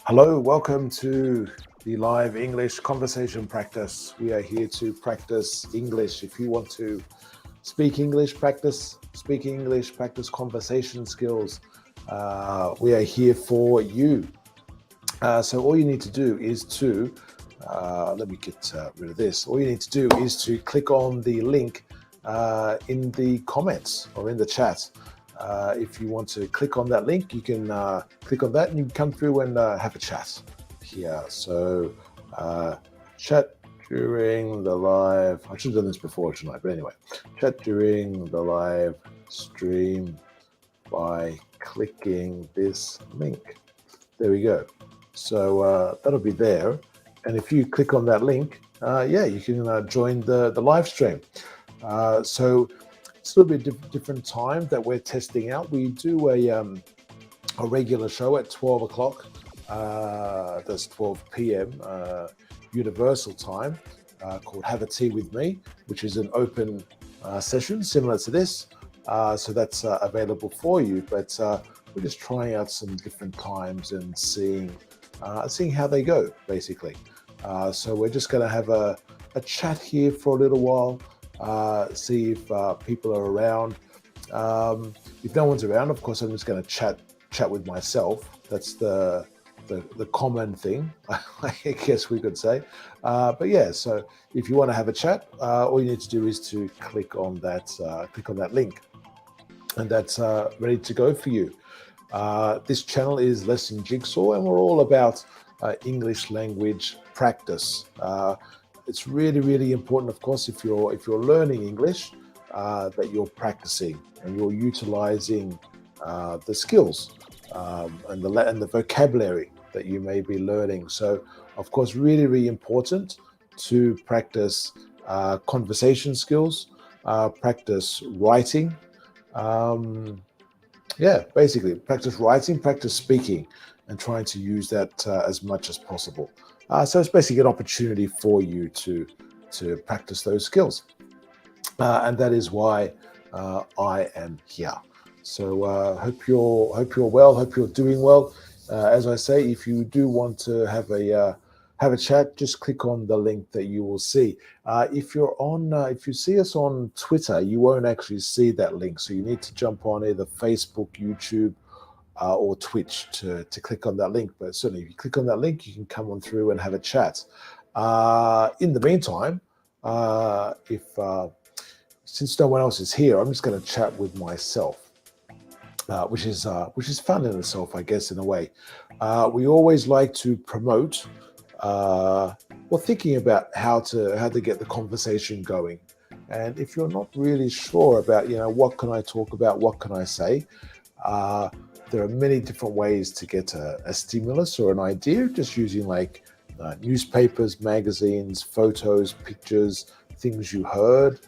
Hello, welcome to the live English conversation practice. We are here to practice English. If you want to speak English, practice speaking English, practice conversation skills, we are here for you. So all you need to do is to, let me get rid of this. All you need to do is to click on the link in the comments or in the chat. If you want to click on that link, you can click on that and you can come through and have a chat here. So chat during the live, I should have done this before tonight, but anyway, chat during the live stream by clicking this link. There we go. So that'll be there. And if you click on that link, you can join the live stream. So it's a little bit different time that we're testing out. We do a regular show at 12 o'clock. That's 12 p.m. Universal time called Have a Tea with Me, which is an open session similar to this. So that's available for you. But we're just trying out some different times and seeing how they go, basically. So we're just going to have a chat here for a little while. See if people are around. If no one's around, of course, I'm just going to chat with myself. That's the common thing, I guess we could say. But yeah, so if you want to have a chat, all you need to do is to click on that link, and that's ready to go for you. This channel is Lesson Jigsaw, and we're all about English language practice. It's really, really important, of course, if you're learning English, that you're practicing and you're utilizing the skills and the vocabulary that you may be learning. So, of course, really, really important to practice conversation skills, practice writing. Basically, practice writing, practice speaking, and trying to use that as much as possible. So it's basically an opportunity for you to practice those skills, and that is why I am here. So hope you're well. Hope you're doing well. As I say, if you do want to have a chat, just click on the link that you will see. If you see us on Twitter, you won't actually see that link. So you need to jump on either Facebook, YouTube, or Twitch to click on that link. But certainly if you click on that link, you can come on through and have a chat. In the meantime, since no one else is here, I'm just going to chat with myself, which is fun in itself, I guess, in a way. We always like to promote, thinking about how to get the conversation going. And if you're not really sure about, what can I talk about, what can I say, there are many different ways to get a stimulus or an idea, just using newspapers, magazines, photos, pictures, things you heard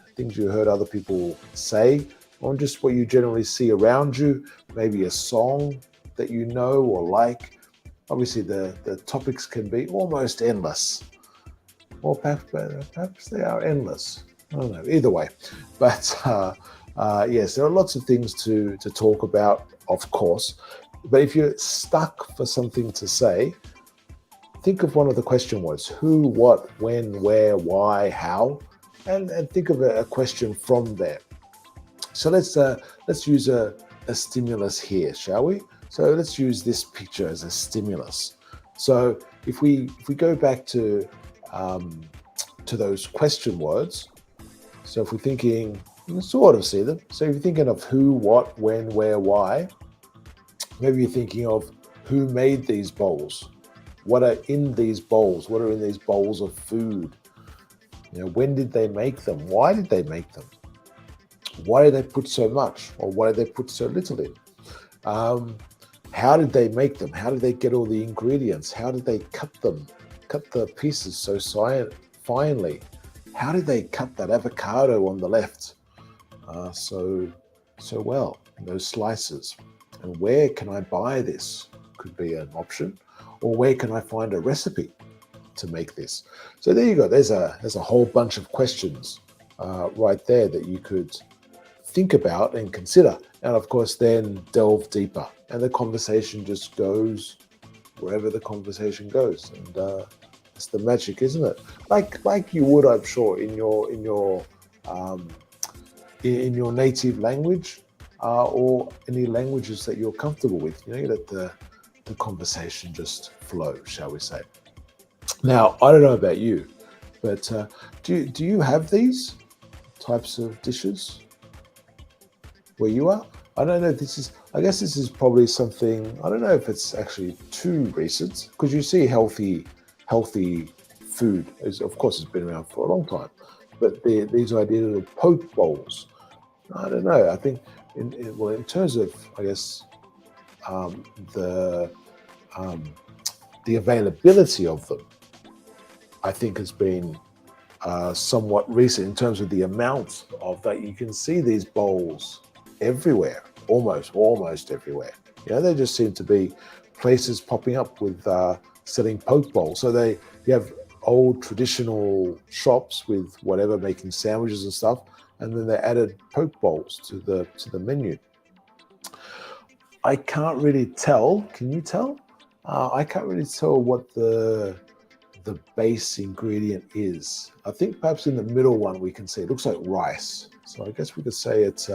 other people say, or just what you generally see around you, maybe a song that you know or like. Obviously, the topics can be almost endless, or perhaps they are endless. I don't know, either way. But yes, there are lots of things to talk about, of course. But if you're stuck for something to say, think of one of the question words: who, what, when, where, why, how, and think of a question from there. So let's use a stimulus here, shall we? So let's use this picture as a stimulus. So if we go back to those question words, so if we're thinking, you can sort of see them. So if you're thinking of who, what, when, where, why, maybe you're thinking of who made these bowls, what are in these bowls, what are in these bowls of food, when did they make them, why did they make them, why did they put so much, or why did they put so little in, how did they make them, how did they get all the ingredients, how did they cut the pieces so finely, how did they cut that avocado on the left so well, those slices, and where can I buy this, could be an option, or where can I find a recipe to make this. So there you go, there's a whole bunch of questions right there that you could think about and consider, and of course then delve deeper, and the conversation just goes wherever the conversation goes, and it's the magic, isn't it? Like you would, I'm sure, um, in your native language, or any languages that you're comfortable with. You know, you let the conversation just flow, shall we say? Now, I don't know about you, but do you have these types of dishes where you are? I don't know. I guess this is probably something. I don't know if it's actually too recent, because you see healthy food. Of course, it's been around for a long time, but these ideas of poke bowls. I don't know. I think in terms of, I guess, um, the um, the availability of them, I think has been somewhat recent in terms of the amount of that. You can see these bowls everywhere, almost everywhere. You know, they just seem to be places popping up with selling poke bowls. So you have old traditional shops with whatever, making sandwiches and stuff, and then they added poke bowls to the menu. I can't really tell. Can you tell? I can't really tell what the base ingredient is. I think perhaps in the middle one we can see it looks like rice. So I guess we could say it's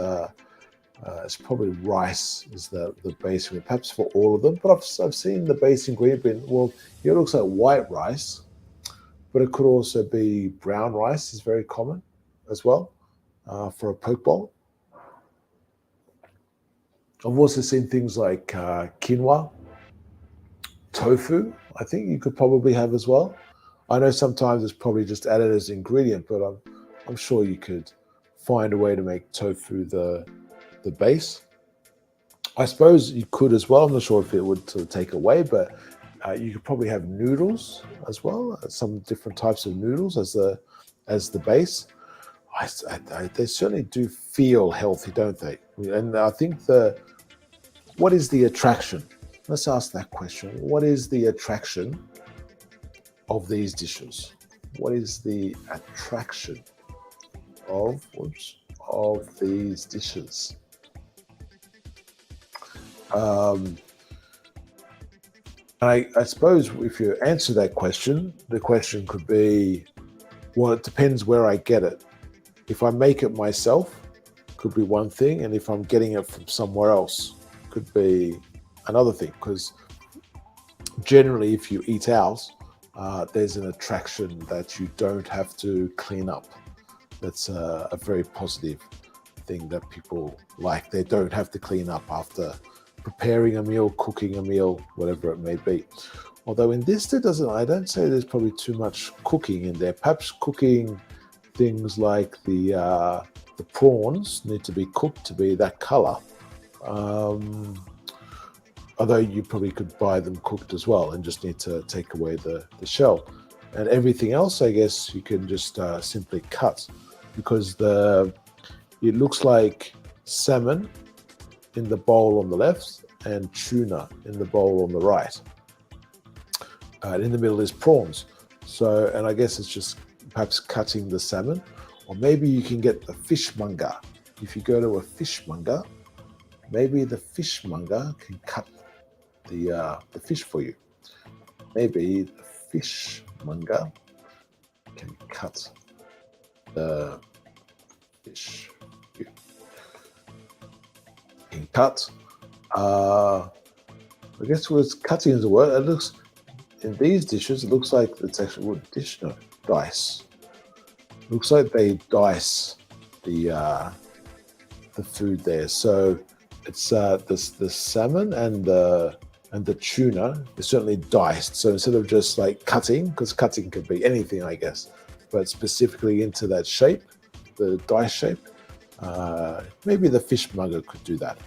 probably rice is the base ingredient, perhaps for all of them. But I've seen the base ingredient. Well, here it looks like white rice, but it could also be brown rice. Is very common as well for a poke bowl. I've also seen things like quinoa, tofu. I think you could probably have as well. I know sometimes it's probably just added as an ingredient, but I'm sure you could find a way to make tofu the base. I suppose you could as well. I'm not sure if it would sort of take away, but you could probably have noodles as well. Some different types of noodles as the base. They certainly do feel healthy, don't they? And I think what is the attraction? Let's ask that question. What is the attraction of these dishes? What is the attraction of these dishes? I suppose if you answer that question, the question could be, well, it depends where I get it. If I make it myself, could be one thing, and if I'm getting it from somewhere else, could be another thing. Because generally, if you eat out, there's an attraction that you don't have to clean up. That's a very positive thing that people like. They don't have to clean up after preparing a meal, cooking a meal, whatever it may be. Although in this, I don't say there's probably too much cooking in there. Perhaps cooking things like the prawns need to be cooked to be that color. Although you probably could buy them cooked as well and just need to take away the shell. And everything else, I guess, you can just simply cut, because it looks like salmon in the bowl on the left and tuna in the bowl on the right. And in the middle is prawns. So, and I guess it's just perhaps cutting the salmon, or maybe you can get the fishmonger. If you go to a fishmonger, maybe the fishmonger can cut the fish for you. Maybe the fishmonger can cut the fish. In cut. I guess was cutting is the word. It looks in these dishes. It looks like it's actually what dish? No, dice. Looks like they dice the food there. So it's the salmon and the tuna is certainly diced. So instead of just like cutting, because cutting could be anything, I guess, but specifically into that shape, the dice shape. Maybe the fishmonger could do that.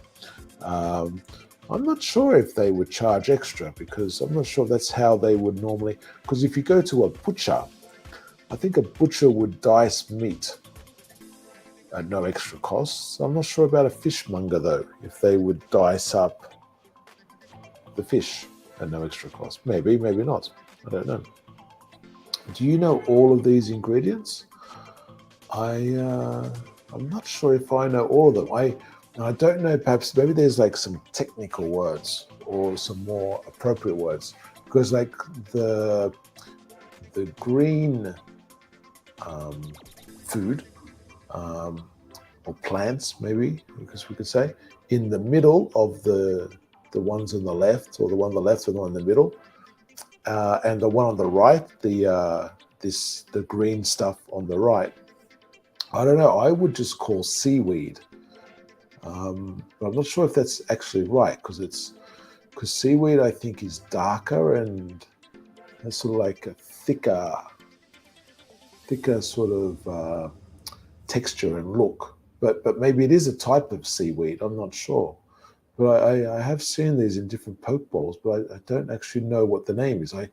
I'm not sure if they would charge extra, because I'm not sure that's how they would normally. Because if you go to a butcher, I think a butcher would dice meat at no extra cost. I'm not sure about a fishmonger though, if they would dice up the fish at no extra cost. Maybe not. I don't know. Do you know all of these ingredients? I'm not sure if I know all of them. Now, I don't know, perhaps maybe there's like some technical words or some more appropriate words because like the the green um, food um, or plants, maybe because we could say, in the middle of the ones on the left, or the one on the left and the one in the middle, and the one on the right, the green stuff on the right. I don't know. I would just call seaweed, but I'm not sure if that's actually right because seaweed I think is darker and has sort of like a thicker sort of texture and look. But maybe it is a type of seaweed. I'm not sure. But I have seen these in different poke bowls, but I don't actually know what the name is. I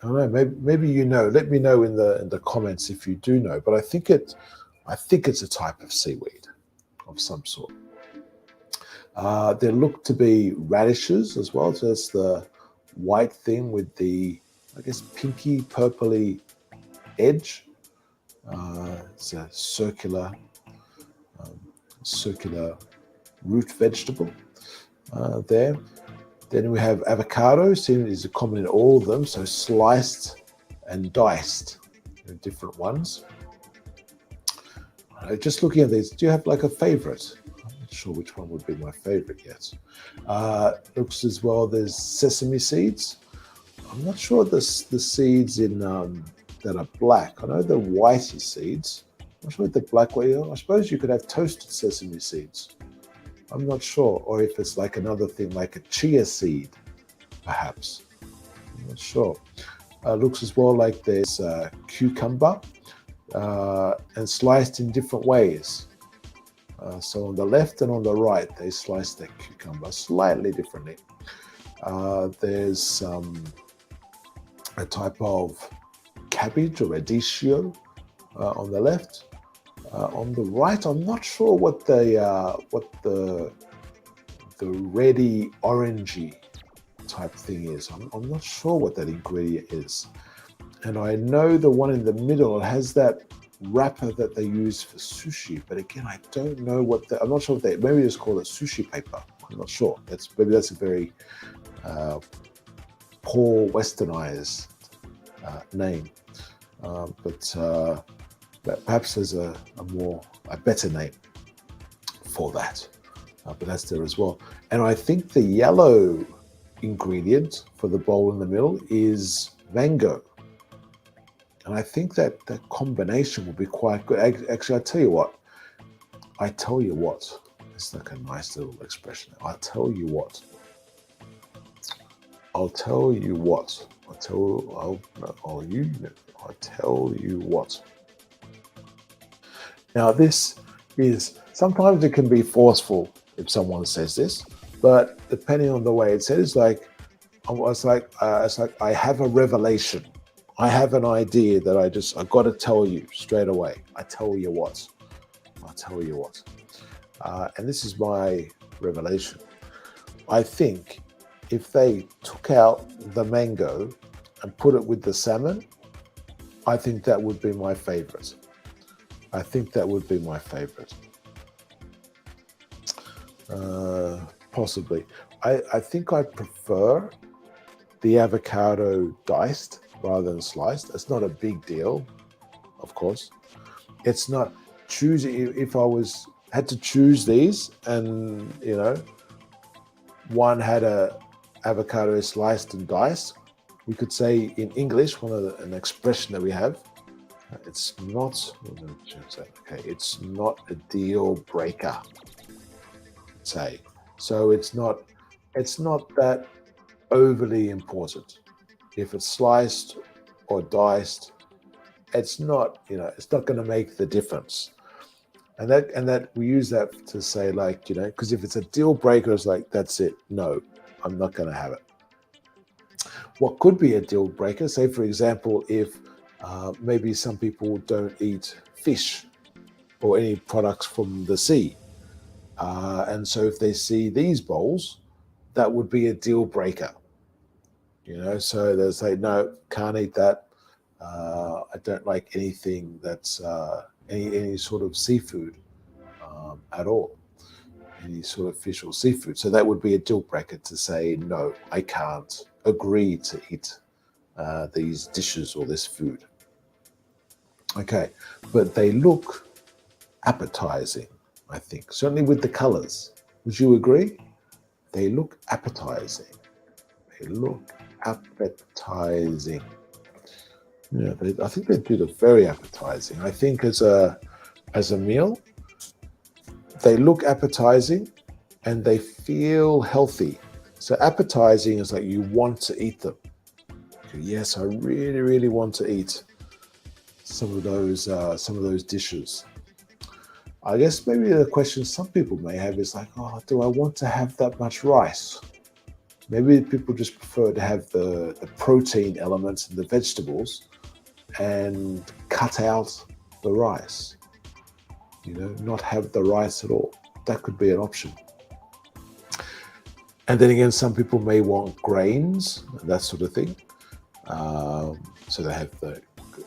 don't know. Maybe you know. Let me know in the comments if you do know. But I think it's a type of seaweed of some sort. There look to be radishes as well. So it's the white thing with the, I guess, pinky purpley edge. It's a um, circular root vegetable there. Then we have avocado, seen is common in all of them, so sliced and diced, different ones. Just looking at these, do you have like a favorite? I'm not sure which one would be my favorite yet. Looks as well, there's sesame seeds. I'm not sure the seeds in that are black. I know the whitey seeds. I'm not sure what the black way. I suppose you could have toasted sesame seeds. I'm not sure, or if it's like another thing, like a chia seed, perhaps. I'm not sure. Looks as well like there's cucumber and sliced in different ways. So on the left and on the right, they slice the cucumber slightly differently. There's a type of cabbage or radicchio on the left. On the right, I'm not sure what the reddy orangey type thing is. I'm not sure what that ingredient is. And I know the one in the middle, it has that wrapper that they use for sushi. But again, I don't know I'm not sure what maybe it's called a sushi paper. I'm not sure. Maybe that's a very poor westernized name. But perhaps there's a better name for that. But that's there as well. And I think the yellow ingredient for the bowl in the middle is mango. And I think that combination will be quite good. Actually, I tell you what. It's like a nice little expression. I'll tell you what. I'll tell you what. I'll tell you what. Now, this is, sometimes it can be forceful if someone says this, but depending on the way it's said, it's like I have a revelation. I have an idea that I got to tell you straight away. I tell you what. I'll tell you what. And this is my revelation. I think if they took out the mango and put it with the salmon, I think that would be my favorite. I think that would be my favorite. Possibly. I think I prefer the avocado diced rather than sliced. It's not a big deal, of course. It's not choosing. If I had to choose these, and one had a avocado sliced and diced, we could say in English, an expression that we have. It's not. Okay, it's not a deal breaker. Say so. It's not that overly important. If it's sliced or diced, it's not. It's not going to make the difference. And that we use that to say, like, because if it's a deal breaker, it's like, that's it. No, I'm not going to have it. What could be a deal breaker? Say, for example, if maybe some people don't eat fish or any products from the sea. And so if they see these bowls, that would be a deal breaker. So they'll say, no, can't eat that. I don't like anything that's any sort of seafood at all. any sort of fish or seafood. So that would be a deal breaker to say, no, I can't agree to eat these dishes or this food. Okay, but they look appetizing, I think, certainly with the colors. Would you agree? They look appetizing. They look appetizing. Yeah, I think they do look very appetizing. I think as a meal, they look appetizing and they feel healthy. So appetizing is like you want to eat them. Yes, I really, really want to eat some of those dishes. I guess maybe the question some people may have is like, oh, do I want to have that much rice? Maybe people just prefer to have the protein elements and the vegetables and cut out the rice. Not have the rice at all. That could be an option. And then again, some people may want grains, that sort of thing. So they have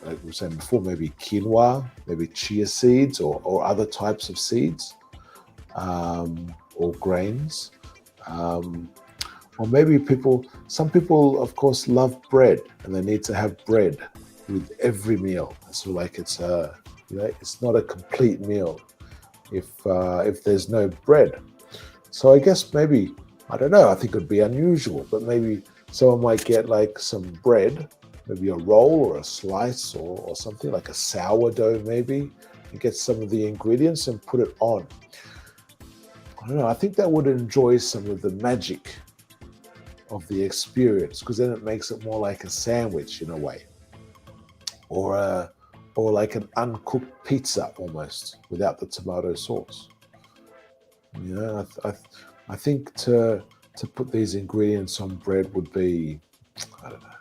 like we were saying before, maybe quinoa, maybe chia seeds or other types of seeds or grains. Or maybe some people, of course, love bread and they need to have bread with every meal. So like it's not a complete meal if there's no bread. So I guess maybe, I don't know, I think it would be unusual, but maybe someone might get like some bread, maybe a roll or a slice or something like a sourdough maybe, and get some of the ingredients and put it on. I don't know, I think that would enjoy some of the magic of the experience, because then it makes it more like a sandwich in a way, or like an uncooked pizza almost without the tomato sauce. I think to put these ingredients on bread would be, I don't know,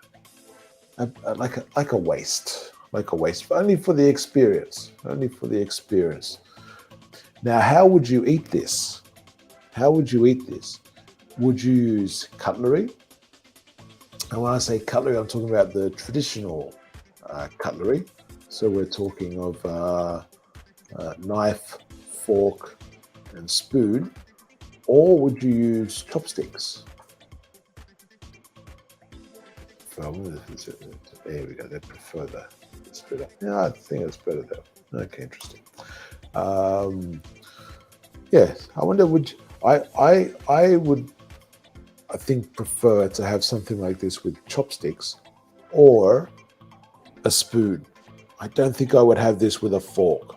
like a waste, but only for the experience. Now, how would you eat this? Would you use cutlery? And when I say cutlery, I'm talking about the traditional cutlery. So we're talking of knife, fork, and spoon. Or would you use chopsticks? There we go. They prefer that. It's better. Yeah, I think it's better though. Okay, interesting. Yes, I wonder. I would, I think, prefer to have something like this with chopsticks or a spoon. I don't think I would have this with a fork.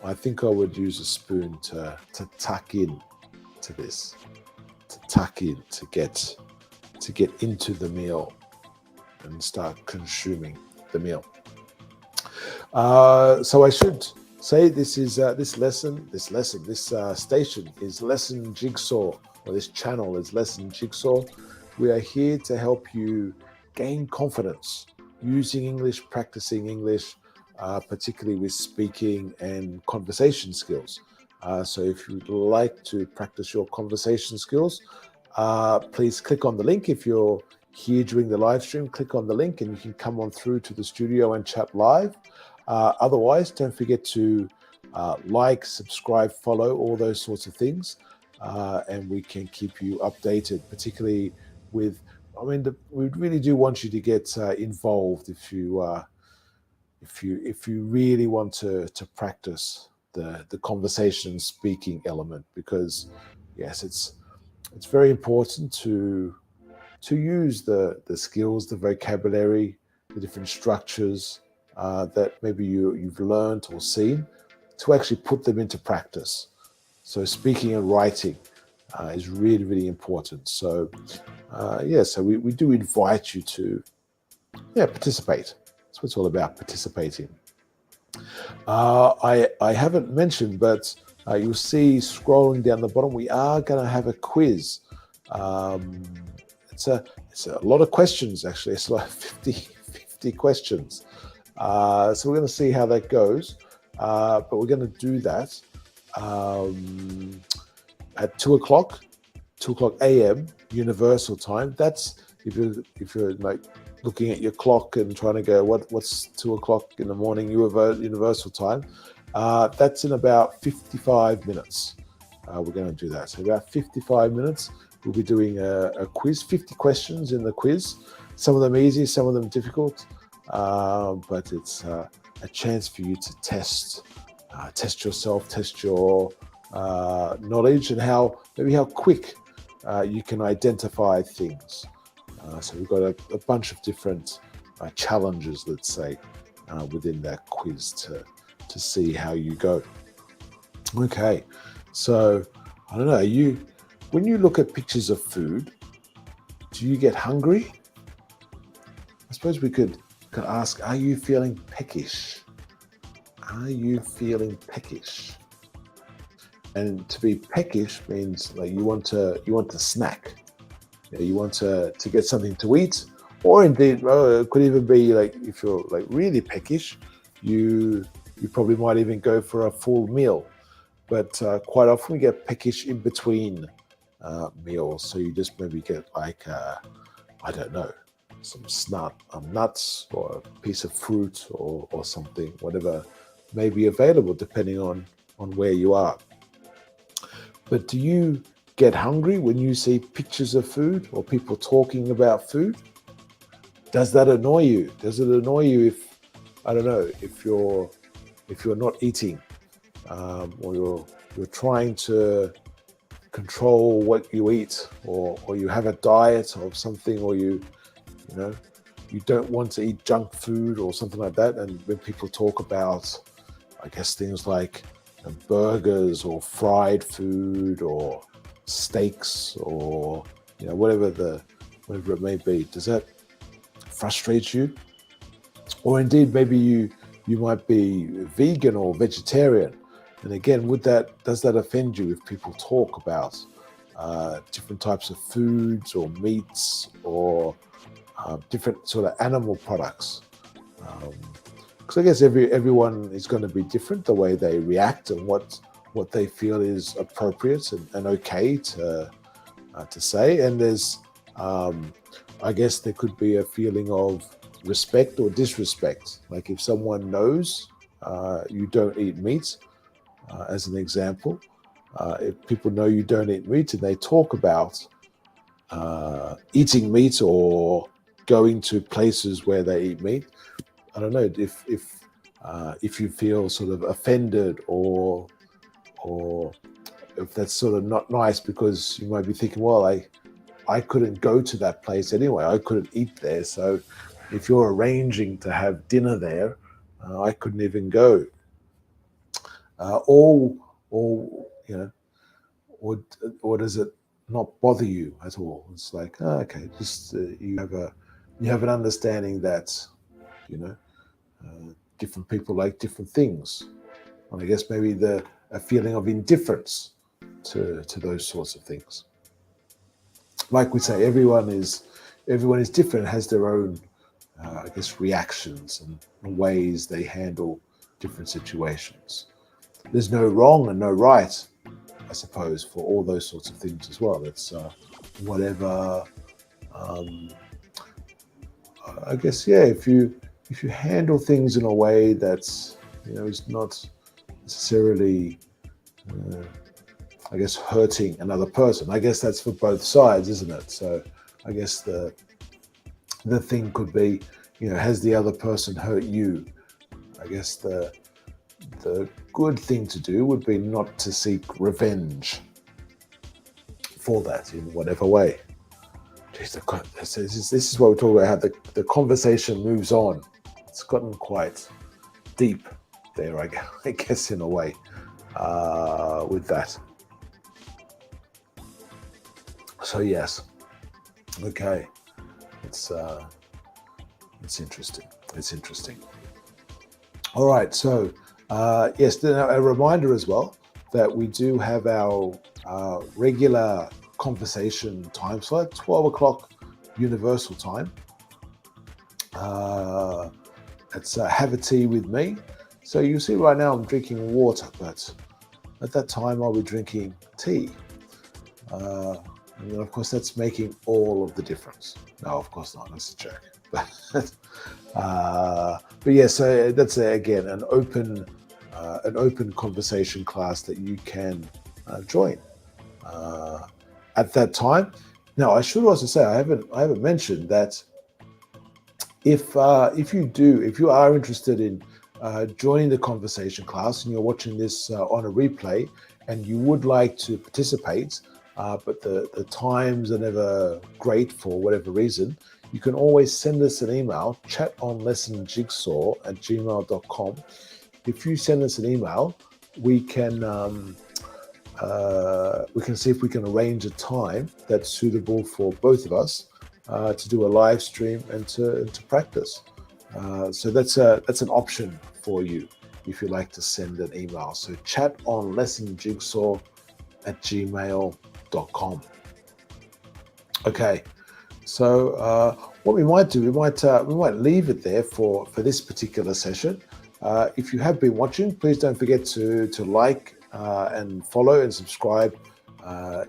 I think I would use a spoon to tuck in to this, to get into the meal and start consuming the meal. So I should say this station is Lesson Jigsaw, or this channel is Lesson Jigsaw. We are here to help you gain confidence using English, practicing English, particularly with speaking and conversation skills. So if you'd like to practice your conversation skills, please click on the link. If you're here during the live stream, click on the link and you can come on through to the studio and chat live. Otherwise, don't forget to like, subscribe, follow, all those sorts of things. And we can keep you updated, particularly with, we really do want you to get involved if you really want to practice the conversation speaking element, because yes, it's very important to use the skills, the vocabulary, the different structures that maybe you've learned or seen, to actually put them into practice. So speaking and writing is really, really important. So so we do invite you to participate. That's what it's all about, participating. I haven't mentioned, but you'll see scrolling down the bottom, we are going to have a quiz. It's a lot of questions, actually. It's like 50 questions. So we're going to see how that goes. But we're going to do that at 2 o'clock a.m. Universal Time. That's if you're like looking at your clock and trying to go, what's 2 o'clock in the morning Universal Time. That's in about 55 minutes. we're going to do that. So about 55 minutes, we'll be doing a quiz, 50 questions in the quiz. Some of them easy, some of them difficult, but it's a chance for you to test yourself, test your knowledge, and maybe how quick you can identify things. So we've got a bunch of different challenges, let's say, within that quiz to see how you go. Okay, so I don't know, when you look at pictures of food, do you get hungry? I suppose we could ask, are you feeling peckish? Are you feeling peckish? And to be peckish means like you want to snack. You want to get something to eat, or indeed, it could even be like if you're like really peckish, you probably might even go for a full meal. But quite often we get peckish in between meals, so you just maybe get like I don't know, some nuts or a piece of fruit or something, whatever may be available depending on where you are. But do you get hungry when you see pictures of food or people talking about food? Does that annoy you? Does it annoy you if, I don't know, if you're not eating, or you're trying to control what you eat, or you have a diet of something, or you don't want to eat junk food or something like that, and when people talk about, I guess, things like burgers or fried food or steaks or whatever it may be, does that frustrate you? Or indeed maybe you might be vegan or vegetarian, and again, does that offend you if people talk about different types of foods or meats or different sort of animal products? Because I guess everyone is going to be different, the way they react and what they feel is appropriate and okay to say. And there's, I guess there could be a feeling of respect or disrespect. Like if someone knows you don't eat meat, as an example, if people know you don't eat meat and they talk about eating meat or going to places where they eat meat, I don't know if you feel sort of offended or if that's sort of not nice, because you might be thinking, well, I couldn't go to that place anyway. I couldn't eat there. So if you're arranging to have dinner there, I couldn't even go. Or does it not bother you at all? It's like, okay, just you have an understanding that different people like different things, and I guess maybe a feeling of indifference to those sorts of things. Like we say, everyone is different, has their own, I guess, reactions and ways they handle different situations. There's no wrong and no right, I suppose, for all those sorts of things as well. It's whatever. I guess, yeah. If you handle things in a way that's is not necessarily, I guess, hurting another person. I guess that's for both sides, isn't it? So I guess the thing could be, has the other person hurt you? I guess the good thing to do would be not to seek revenge for that in whatever way. Jeez, this is what we're talking about, how the conversation moves on. It's gotten quite deep there, I guess, in a way, with that. So yes, okay, it's interesting. It's interesting. All right, so yes, a reminder as well that we do have our regular conversation time slot, 12 o'clock Universal Time. It's have a tea with me. So you see right now I'm drinking water, but at that time I'll be drinking tea. And then of course that's making all of the difference. No, of course not, that's a joke. But yeah, so that's again an open conversation class that you can join at that time. Now, I should also say I haven't mentioned that if you are interested in joining the conversation class and you're watching this on a replay and you would like to participate, but the times are never great for whatever reason, you can always send us an email, chatonlessonjigsaw@gmail.com. If you send us an email, we can see if we can arrange a time that's suitable for both of us to do a live stream and to practice. So that's an option for you if you like to send an email. So chatonlessonjigsaw@gmail.com. Okay. So what we might do, we might leave it there for this particular session. If you have been watching, please don't forget to like and follow and subscribe.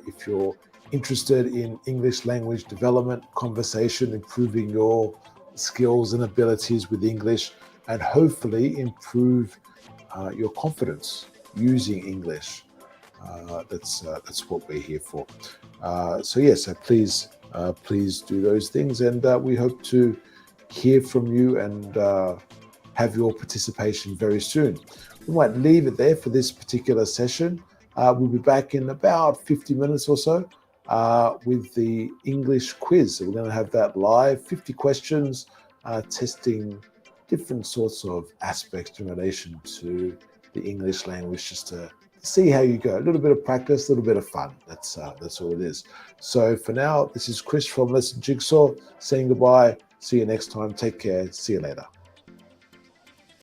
If you're interested in English language development, conversation, improving your skills and abilities with English, and hopefully improve your confidence using English. That's what we're here for. So please do those things, and we hope to hear from you and have your participation very soon. We might leave it there for this particular session. We'll be back in about 50 minutes or so with the English quiz. So we're going to have that live, 50 questions, testing different sorts of aspects in relation to the English language, just to see how you go. A little bit of practice, a little bit of fun. That's all it is. So for now, this is Chris from Lesson Jigsaw saying goodbye. See you next time. Take care. See you later.